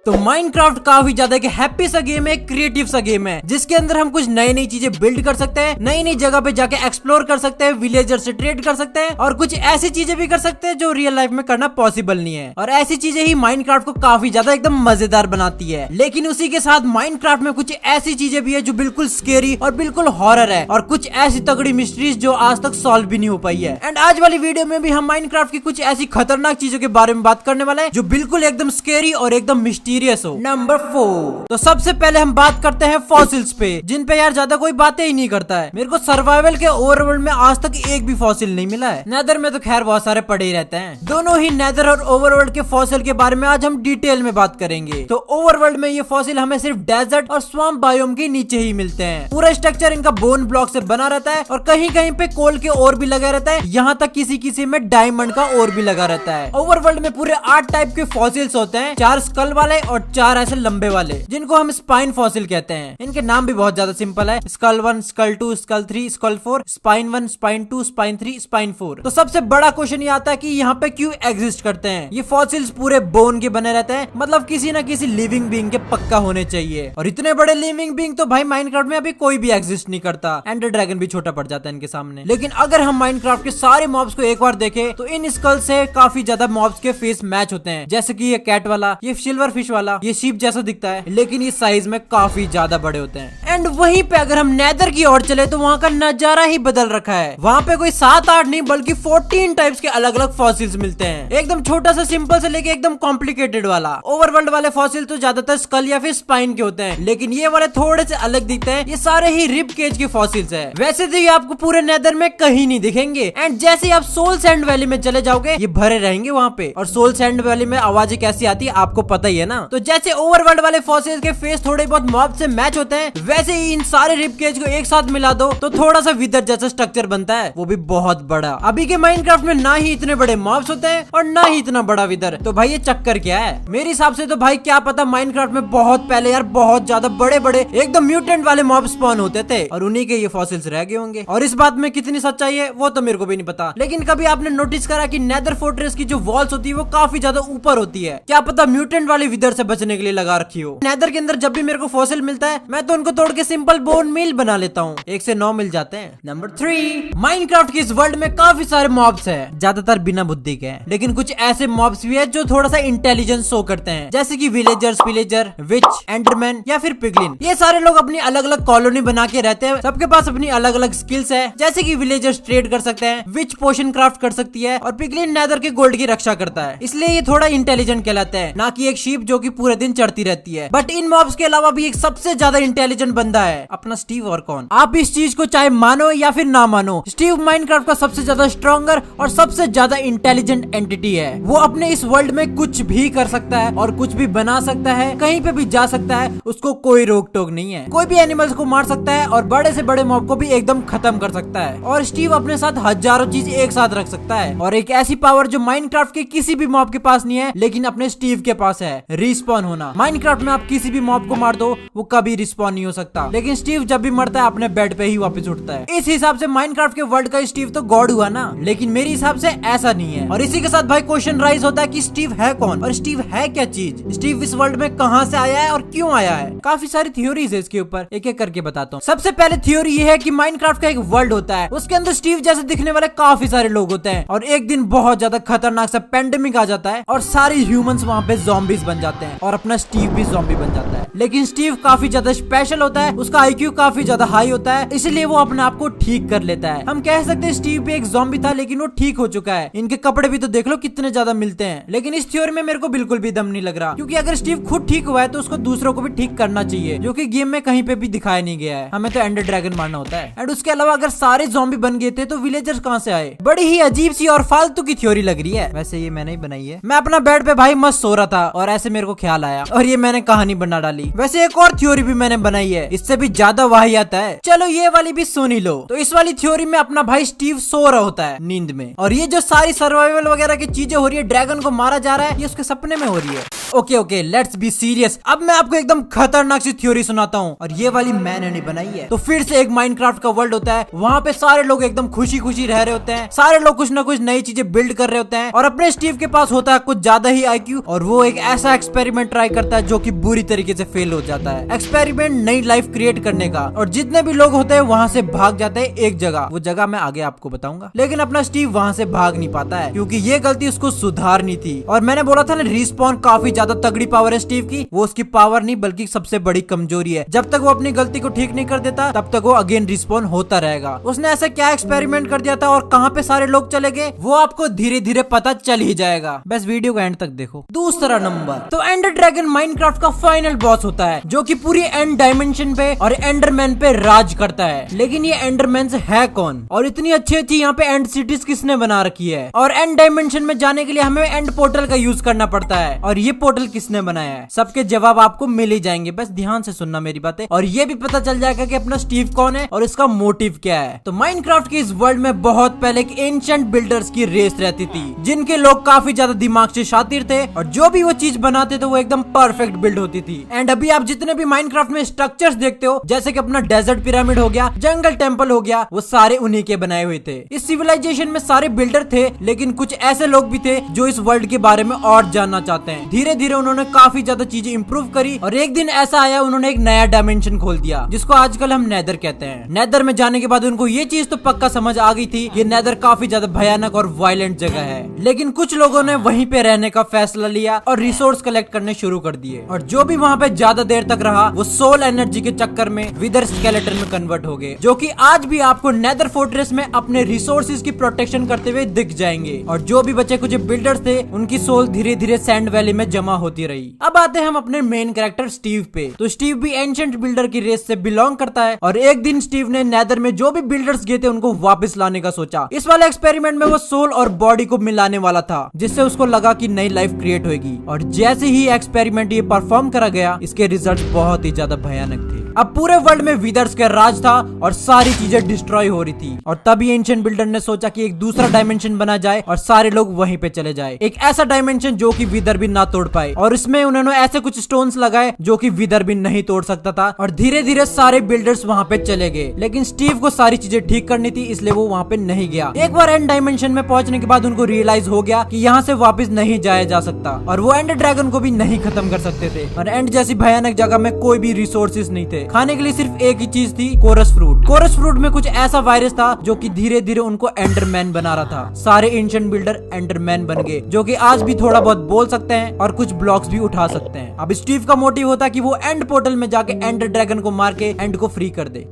तो माइनक्राफ्ट काफी ज्यादा एक हैप्पी सा गेम है, क्रिएटिव सा गेम है, जिसके अंदर हम कुछ नई नई चीजें बिल्ड कर सकते हैं, नई नई जगह पे जाके एक्सप्लोर कर सकते हैं, विलेजर से ट्रेड कर सकते हैं और कुछ ऐसी चीजें भी कर सकते हैं जो रियल लाइफ में करना पॉसिबल नहीं है। और ऐसी चीजें ही माइनक्राफ्ट को काफी ज्यादा एकदम मजेदार बनाती है। लेकिन उसी के साथ माइनक्राफ्ट में कुछ ऐसी चीजें भी है जो बिल्कुल स्केरी और बिल्कुल हॉरर है, और कुछ ऐसी तगड़ी मिस्ट्रीज जो आज तक सॉल्व भी नहीं हो पाई है। एंड आज वाली वीडियो में भी हम माइनक्राफ्ट की कुछ ऐसी खतरनाक चीजों के बारे में बात करने वाले हैं जो बिल्कुल एकदम स्केरी और एकदम मिस्टीरियस हो। नंबर 4, तो सबसे पहले हम बात करते हैं फॉसिल्स पे, जिन पे यार ज्यादा कोई बातें ही नहीं करता है। मेरे को सर्वाइवल के ओवरवर्ल्ड में आज तक एक भी फॉसिल नहीं मिला है। नेदर में तो खैर बहुत सारे पड़े ही रहते हैं। दोनों ही नेदर और ओवरवर्ल्ड के फॉसिल के बारे में आज हम डिटेल में बात करेंगे। तो ओवरवर्ल्ड में ये फॉसिल हमें सिर्फ डेजर्ट और स्वाम्प बायोम के नीचे ही मिलते हैं। पूरा स्ट्रक्चर इनका बोन ब्लॉक से बना रहता है और कहीं कहीं पे कोल के और भी लगा रहता है, यहाँ तक किसी किसी में डायमंड का और भी लगा रहता है। ओवरवर्ल्ड में पूरे 8 टाइप के फॉसिल्स होते हैं, 4 स्कल वाले और 4 ऐसे लंबे वाले, जिनको हम स्पाइन फॉसिल कहते हैं। इनके नाम भी बहुत ज्यादा सिंपल है, skull 1, skull 2, skull 3, skull 4, spine 1, spine 2, spine 3, spine 4। तो सबसे बड़ा क्वेश्चन ये आता है कि यहाँ पे क्यों एग्जिस्ट करते हैं। ये फॉसिल्स पूरे बोन के बने रहते हैं, मतलब किसी न किसी लिविंग बीइंग के पक्का होने चाहिए। और इतने बड़े लिविंग बीइंग तो भाई माइनक्राफ्ट में अभी कोई भी एग्जिस्ट नहीं करता। एंडर ड्रैगन भी छोटा पड़ जाता है इनके सामने। लेकिन अगर हम माइनक्राफ्ट के सारे मॉब्स को एक बार देखें तो इन स्कल से काफी ज्यादा मॉब्स के फेस मैच होते हैं, जैसे कि ये कैट वाला, ये सिल्वर फिश वाला, ये शीप जैसा दिखता है, लेकिन ये साइज में काफी ज्यादा बड़े होते हैं। एंड वहीं पे अगर हम नेदर की ओर चले तो वहाँ का नजारा ही बदल रखा है। वहाँ पे कोई 7-8 नहीं बल्कि 14 टाइप्स के अलग अलग फॉसिल्स मिलते हैं, एकदम छोटा सा सिंपल से लेके एकदम कॉम्प्लिकेटेड वाला। ओवरवर्ल्ड वाले फॉसिल तो ज्यादातर स्कल या फिर स्पाइन के होते हैं, लेकिन ये वाले थोड़े से अलग दिखते हैं। ये सारे ही रिब केज के फॉसिल्स है। वैसे तो ये आपको पूरे नेदर में कहीं नहीं दिखेंगे। एंड जैसे आप सोल सैंड वैली में चले जाओगे ये भरे रहेंगे वहाँ पे। और सोल सैंड वैली में आवाजें कैसी आती है आपको पता ही है ना। तो जैसे ओवरवर्ल्ड वाले फॉसिल्स के फेस थोड़े बहुत मॉब से मैच होते हैं, वैसे ही इन सारे रिब केज को एक साथ मिला दो तो थोड़ा सा विदर जैसा स्ट्रक्चर बनता है, वो भी बहुत बड़ा। अभी के माइनक्राफ्ट में ना ही इतने बड़े मॉब्स होते हैं और ना ही इतना बड़ा विदर। तो भाई ये चक्कर क्या है? मेरे हिसाब से तो भाई क्या पता माइनक्राफ्ट में बहुत पहले यार बहुत ज्यादा बड़े बड़े एकदम म्यूटेंट वाले मॉब स्पॉन होते थे और उन्हीं के ये फॉसिल्स रह गए होंगे। और इस बात में कितनी सच्चाई है वो तो मेरे को भी नहीं पता। लेकिन कभी आपने नोटिस करा कि नेदर फोर्ट्रेस की जो वॉल्स होती है वो काफी ज्यादा ऊपर होती है? क्या पता म्यूटेंट वाले विदर से बचने के लिए लगा रखी हो। नेदर के अंदर जब भी मेरे को फॉसिल मिलता है मैं तो उनको तोड़ के सिंपल बोन मील बना लेता हूँ। 1 से 9 मिल जाते हैं। नंबर 3, माइनक्राफ्ट के इस वर्ल्ड में काफी सारे मॉब्स है, ज्यादातर बिना बुद्धि के हैं, लेकिन कुछ ऐसे मॉब्स भी है जो थोड़ा सा इंटेलिजेंस शो करते हैं, जैसे कि विलेजर्स, विलेजर, विच, एंडरमैन या फिर पिगलिन। ये सारे लोग अपनी अलग अलग कॉलोनी बना के रहते हैं, सबके पास अपनी अलग अलग स्किल्स है। जैसे कि विलेजर्स ट्रेड कर सकते हैं, विच पोशन क्राफ्ट कर सकती है और पिगलिन नेदर के गोल्ड की रक्षा करता है, इसलिए ये थोड़ा इंटेलिजेंट कहलाता है, ना कि एक शीप जो कि पूरे दिन चढ़ती रहती है। बट इन मॉब्स के अलावा भी एक सबसे ज्यादा इंटेलिजेंट बंदा है, अपना स्टीव। और कौन? आप इस चीज को चाहे मानो या फिर ना मानो, स्टीव माइनक्राफ्ट का सबसे ज्यादा स्ट्रॉन्गर और सबसे ज्यादा इंटेलिजेंट एंटिटी है। वो अपने इस वर्ल्ड में कुछ भी कर सकता है और कुछ भी बना सकता है, कहीं पे भी जा सकता है, उसको कोई रोक टोक नहीं है। कोई भी एनिमल्स को मार सकता है और बड़े से बड़े मॉब को भी एकदम खत्म कर सकता है। और स्टीव अपने साथ हजारों चीज एक साथ रख सकता है, और एक ऐसी पावर जो माइनक्राफ्ट के किसी भी मॉब के पास नहीं है लेकिन अपने स्टीव के पास है, रिस्पॉन होना। माइनक्राफ्ट में आप किसी भी मॉब को मार दो वो कभी रिस्पॉन नहीं हो सकता, लेकिन स्टीव जब भी मरता है अपने बेड पे ही वापस उठता है। इस हिसाब से माइनक्राफ्ट के वर्ल्ड का स्टीव तो गॉड हुआ ना, लेकिन मेरे हिसाब से ऐसा नहीं है। और इसी के साथ भाई क्वेश्चन राइज होता है कि स्टीव है कौन और स्टीव है क्या चीज? स्टीव इस वर्ल्ड में कहां से आया है और क्यों आया है? काफी सारी थ्योरीज है इसके ऊपर, एक एक करके बताता हूँ। सबसे पहले थ्योरी ये है कि माइनक्राफ्ट का एक वर्ल्ड होता है, उसके अंदर स्टीव जैसे दिखने वाले काफी सारे लोग होते हैं, और एक दिन बहुत ज्यादा खतरनाक सा पेंडेमिक आ जाता है और सारे ह्यूमंस वहाँ पे ज़ॉम्बीज बन जाते हैं और अपना स्टीव भी ज़ॉम्बी बन जाता है। लेकिन स्टीव काफी ज्यादा स्पेशल होता है, उसका IQ काफी ज्यादा हाई होता है, इसलिए वो अपने आप को ठीक कर लेता है। हम कह सकते हैं स्टीव भी एक ज़ॉम्बी था लेकिन वो ठीक हो चुका है। इनके कपड़े भी तो देख लो कितने ज्यादा मिलते हैं। लेकिन इस थ्योरी में मेरे को बिल्कुल भी दम नहीं लग रहा, क्योंकि अगर स्टीव खुद ठीक हुआ है तो उसको दूसरों को भी ठीक करना चाहिए, जो कि गेम में कहीं पे भी दिखाया नहीं गया है। हमें तो एंडर ड्रैगन मारना होता है। एंड उसके अलावा अगर सारे ज़ॉम्बी बन गए थे तो विलेजर्स कहाँ से आए? बड़ी ही अजीब सी और फालतू की थ्योरी लग रही है। वैसे ये मैंने ही बनाई है। मैं अपना बेड पे भाई मस्त सो रहा था और ऐसे मेरे को ख्याल आया और ये मैंने कहानी बना डाली। वाली। वैसे एक और थ्योरी भी मैंने बनाई है, इससे भी ज्यादा वाहियात है, चलो ये वाली भी सुन ही लो। तो इस वाली थ्योरी में अपना भाई स्टीव सो रहा होता है नींद में, और ये जो सारी सर्वाइवल वगैरह की चीजें हो रही है, ड्रैगन को मारा जा रहा है, ये उसके सपने में हो रही है। Okay let's be serious. अब मैं आपको एकदम खतरनाक सी थ्योरी सुनाता हूँ, और ये वाली मैंने नहीं बनाई है। तो फिर से एक माइनक्राफ्ट का वर्ल्ड होता है, वहाँ पे सारे लोग एकदम खुशी खुशी रह रहे होते हैं, सारे लोग कुछ ना कुछ नई चीजें बिल्ड कर रहे होते हैं, और अपने स्टीव के पास होता है कुछ ज्यादा ही IQ, और वो एक ऐसा एक्सपेरिमेंट ट्राई करता है जो कि बुरी तरीके से फेल हो जाता है। एक्सपेरिमेंट नई लाइफ क्रिएट करने का, और जितने भी लोग होते हैं वहाँ से भाग जाते हैं एक जगह, वो जगह मैं आगे आपको बताऊंगा। लेकिन अपना स्टीव वहाँ से भाग नहीं पाता है, क्योंकि ये गलती उसको सुधारनी थी। और मैंने बोला था ना, रिस्पॉन काफी ज्यादा तगड़ी पावर है स्टीव की, वो उसकी पावर नहीं बल्कि सबसे बड़ी कमजोरी है। जब तक वो अपनी गलती को ठीक नहीं कर देता तब तक वो अगेन रिस्पॉन होता रहेगा। उसने ऐसा क्या एक्सपेरिमेंट कर दिया था और कहाँ पे सारे लोग चले गए, वो आपको धीरे धीरे पता चल ही जाएगा, बस वीडियो को एंड तक देखो। दूसरा नंबर, तो एंडर ड्रैगन माइनक्राफ्ट का फाइनल बॉस होता है, जो कि पूरी एंड डायमेंशन पे और एंडरमैन पे राज करता है। लेकिन ये एंडरमैन है कौन, और इतनी अच्छी यहाँ पे एंड सिटीज किसने बना रखी है, और एंड डायमेंशन में जाने के लिए हमें एंड पोर्टल का यूज करना पड़ता है, और ये पोर्टल किसने बनाया है, सबके जवाब आपको मिल ही जाएंगे, बस ध्यान से सुनना मेरी बातें, और ये भी पता चल जाएगा कि अपना स्टीव कौन है और इसका मोटिव क्या है। तो माइनक्राफ्ट के इस वर्ल्ड में बहुत पहले एक एंशिएंट बिल्डर्स की रेस रहती थी, जिनके लोग काफी ज्यादा दिमाग से शातिर थे, और जो भी वो चीज बनाते थे वो एकदम परफेक्ट बिल्ड होती थी। एंड अभी आप जितने भी माइनक्राफ्ट में स्ट्रक्चर्स देखते हो, जैसे कि अपना डेजर्ट पिरामिड हो गया, जंगल टेंपल हो गया, वो सारे उन्हीं के बनाए हुए थे। इस सिविलाइजेशन में सारे बिल्डर थे, लेकिन कुछ ऐसे लोग भी थे जो इस वर्ल्ड के बारे में और जानना चाहते हैं। धीरे धीरे उन्होंने काफी ज्यादा चीजें इंप्रूव करी, और एक दिन ऐसा आया, उन्होंने एक नया डायमेंशन खोल दिया, जिसको आजकल हम नेदर कहते हैं। नेदर में जाने के बाद उनको ये चीज तो पक्का समझ आ गई थी, ये नेदर काफी ज्यादा भयानक और वायलेंट जगह है। लेकिन कुछ लोगों ने वहीं पे रहने का फैसला लिया और रिसोर्स कलेक्ट करने शुरू कर दिए, और जो भी वहाँ पे ज्यादा देर तक रहा वो सोल एनर्जी के चक्कर में विदर स्केलेटन में कन्वर्ट हो गए, जो कि आज भी आपको नेदर फोर्ट्रेस में अपने रिसोर्सेज की प्रोटेक्शन करते हुए दिख जाएंगे। और जो भी बचे कुछ बिल्डर्स थे, उनकी सोल धीरे धीरे सैंड वैली में जमा होती रही। अब आते हैं हम अपने मेन कैरेक्टर स्टीव पे। तो स्टीव भी एंशिएंट बिल्डर की रेस से बिलोंग करता है, और एक दिन स्टीव ने नेदर में जो भी बिल्डर्स गए थे उनको वापस लाने का सोचा। इस वाले एक्सपेरिमेंट में वो सोल और बॉडी को मिलाने वाला था, जिससे उसको लगा कि नई लाइफ क्रिएट होगी। और जैसे ही एक्सपेरिमेंट ये परफॉर्म करा गया, इसके रिजल्ट बहुत ही ज्यादा भयानक थे। अब पूरे वर्ल्ड में विदर्स का राज था, और सारी चीजें डिस्ट्रॉय हो रही थी। और तभी एंशिएंट बिल्डर ने सोचा कि एक दूसरा डायमेंशन बना जाए और सारे लोग वहीं पे चले जाए, एक ऐसा डायमेंशन जो कि विदर भी ना तोड़ पाए। और इसमें उन्होंने ऐसे कुछ स्टोन्स लगाए जो कि विदर भी नहीं तोड़ सकता था, और धीरे धीरे सारे बिल्डर्स वहाँ पे चले गए। लेकिन स्टीव को सारी चीजें ठीक करनी थी, इसलिए वो वहाँ पे नहीं गया। एक बार एंड डायमेंशन में पहुंचने के बाद उनको रियलाइज हो गया कि यहाँ से वापस नहीं जाया जा सकता, और वो एंड ड्रैगन को भी नहीं खत्म कर सकते थे। और एंड जैसी भयानक जगह में कोई भी रिसोर्सेज नहीं थे, खाने के लिए सिर्फ एक ही चीज थी, कोरस फ्रूट। कोरस फ्रूट में कुछ ऐसा वायरस था जो कि धीरे धीरे उनको एंडरमैन बना रहा था। सारे एंशिएंट बिल्डर एंडरमैन बन गए, जो कि आज भी थोड़ा बहुत बोल सकते हैं और कुछ ब्लॉक्स भी उठा सकते हैं। अब स्टीव का मोटिव होता है कि वो एंड पोर्टल में जाके एंडर ड्रैगन को मार के एंड को फ्री कर दे।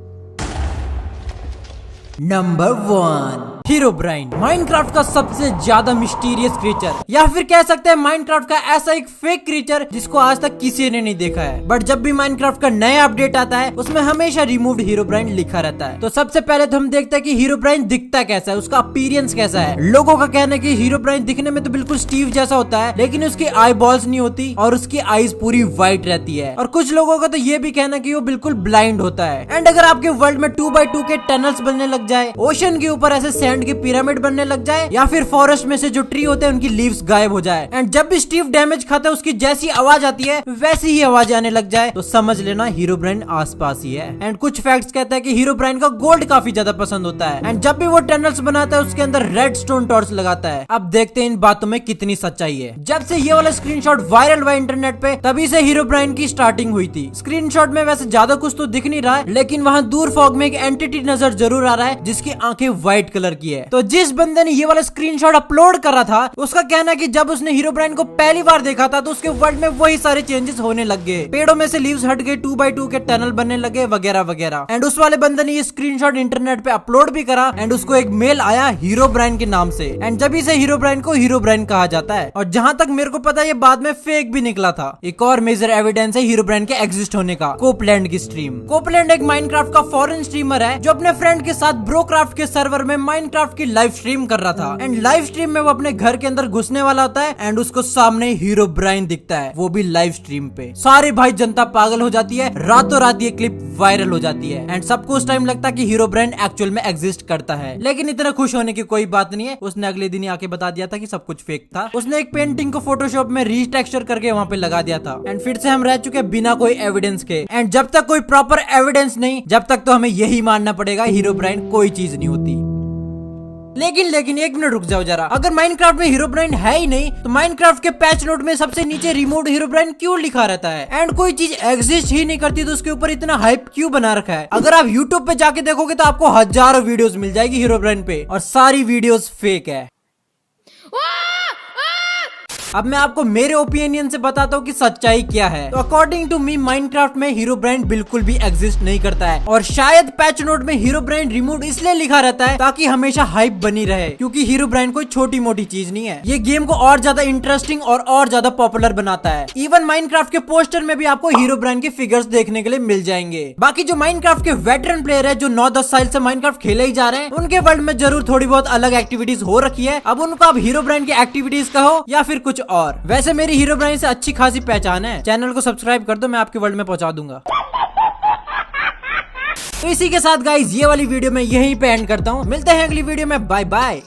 नंबर 1, हीरोब्राइन, माइनक्राफ्ट का सबसे ज्यादा मिस्टीरियस क्रीचर, या फिर कह सकते हैं माइनक्राफ्ट का ऐसा एक फेक क्रीचर जिसको आज तक किसी ने नहीं देखा है। बट जब भी माइनक्राफ्ट का नया अपडेट आता है, उसमें हमेशा रिमूव्ड हीरोब्राइन लिखा रहता है। तो सबसे पहले तो हम देखते हैं कि हीरोब्राइन दिखता कैसा है, उसका अपीयरेंस कैसा है। लोगों का कहना है कि हीरोब्राइन दिखने में तो बिल्कुल स्टीव जैसा होता है, लेकिन उसकी आई बॉल्स नहीं होती और उसकी आईज पूरी व्हाइट रहती है। और कुछ लोगों का तो ये भी कहना है कि वो बिल्कुल ब्लाइंड होता है। एंड अगर आपके वर्ल्ड में 2x2 के टनल्स बनने लग जाए, ओशन के ऊपर ऐसे सैंड के पिरामिड बनने लग जाए, या फिर फॉरेस्ट में से जो ट्री होते हैं उनकी लीव्स गायब हो जाए, एंड जब भी स्टीव डैमेज खाता है उसकी जैसी आवाज आती है वैसी ही आवाज आने लग जाए, तो समझ लेना हीरोब्राइन आसपास ही है। एंड कुछ फैक्ट्स कहते हैं कि हीरोब्राइन का गोल्ड काफी ज्यादा पसंद होता है, एंड जब भी वो टनल्स बनाता है उसके अंदर रेड स्टोन टॉर्च लगाता है। अब देखते हैं इन बातों में कितनी सच्चाई है। जब से ये वाला स्क्रीनशॉट वायरल हुआ इंटरनेट पे, तभी से हीरोब्राइन की स्टार्टिंग हुई थी। स्क्रीनशॉट में वैसे ज्यादा कुछ तो दिख नहीं रहा है, लेकिन वहाँ दूर फॉग में एक एंटिटी नजर जरूर आ रहा है जिसकी आंखें व्हाइट कलर की है। तो जिस बंदे ने ये वाला स्क्रीनशॉट अपलोड करा था, उसका कहना है कि जब उसने हीरोब्राइन को पहली बार देखा था तो उसके वर्ल्ड में वही सारे चेंजेस होने लग गए। पेड़ों में से लीव्स हट गए, 2x2 के टनल बनने लगे, वगैरह वगैरह। एंड उस वाले बंदे ने ये स्क्रीनशॉट इंटरनेट पे अपलोड भी करा, एंड उसको एक मेल आया हीरोब्राइन के नाम से, एंड जब से हीरोब्राइन को हीरोब्राइन कहा जाता है। और जहां तक मेरे को पता है, ये बाद में फेक भी निकला था। एक और मेजर एविडेंस है हीरोब्राइन के एग्जिस्ट होने का, कोपलैंड की स्ट्रीम। कोपलैंड एक माइनक्राफ्ट का फॉरेन स्ट्रीमर है जो अपने फ्रेंड के साथ ब्रोक्राफ्ट के सर्वर में माइनक्राफ्ट माइनक्राफ्ट की लाइव स्ट्रीम कर रहा था एंड लाइव स्ट्रीम में वो अपने घर के अंदर घुसने वाला होता है एंड उसको सामने हीरोब्राइन दिखता है, वो भी लाइव स्ट्रीम पे। सारे भाई जनता पागल हो जाती है, रातों रात ये क्लिप वायरल हो जाती है एंड सबको उस टाइम लगता है कि हीरोब्राइन एक्चुअल में एग्जिस्ट करता है। लेकिन इतना खुश होने की कोई बात नहीं है, उसने अगले दिन ही आके बता दिया था कि सब कुछ फेक था। उसने एक पेंटिंग को फोटोशॉप में रीटेक्सचर करके वहाँ पे लगा दिया था एंड फिर से हम रह चुके बिना कोई एविडेंस के। एंड जब तक कोई प्रॉपर एविडेंस नहीं, जब तक तो हमें यही मानना पड़ेगा हीरोब्राइन कोई चीज नहीं होती। लेकिन एक मिनट रुक जाओ जरा, अगर माइनक्राफ्ट में हीरोब्राइन है ही नहीं तो माइनक्राफ्ट के पैच नोट में सबसे नीचे रिमूव्ड हीरोब्राइन क्यों लिखा रहता है? एंड कोई चीज एग्जिस्ट ही नहीं करती तो उसके ऊपर इतना हाइप क्यों बना रखा है? अगर आप यूट्यूब पे जाके देखोगे तो आपको हजारों वीडियोस मिल जाएगी हीरोब्राइन पे और सारी वीडियोस फेक है। अब मैं आपको मेरे ओपिनियन से बताता हूँ कि सच्चाई क्या है। तो अकॉर्डिंग टू मी माइनक्राफ्ट में हीरोब्राइन बिल्कुल भी एग्जिस्ट नहीं करता है और शायद पैच नोट में हीरोब्राइन रिमूव्ड इसलिए लिखा रहता है ताकि हमेशा हाइप बनी रहे, क्योंकि हीरोब्राइन कोई छोटी मोटी चीज नहीं है। ये गेम को और ज्यादा इंटरेस्टिंग और ज्यादा पॉपुलर बनाता है। इवन माइनक्राफ्ट के पोस्टर में भी आपको हीरोब्राइन के फिगर्स देखने के लिए मिल जाएंगे। बाकी जो माइनक्राफ्ट के वेटरन प्लेयर है जो 9-10 साल से माइनक्राफ्ट खेले ही जा रहे हैं, उनके वर्ल्ड में जरूर थोड़ी बहुत अलग एक्टिविटीज हो रखी है। अब उनको आप हीरोब्राइन की एक्टिविटीज कहो या फिर कुछ और। वैसे मेरी हीरोब्राइन से अच्छी खासी पहचान है। चैनल को सब्सक्राइब कर दो, मैं आपके वर्ल्ड में पहुंचा दूंगा। तो इसी के साथ गाइस ये वाली वीडियो मैं यहीं पे एंड करता हूँ। मिलते हैं अगली वीडियो में, बाय बाय।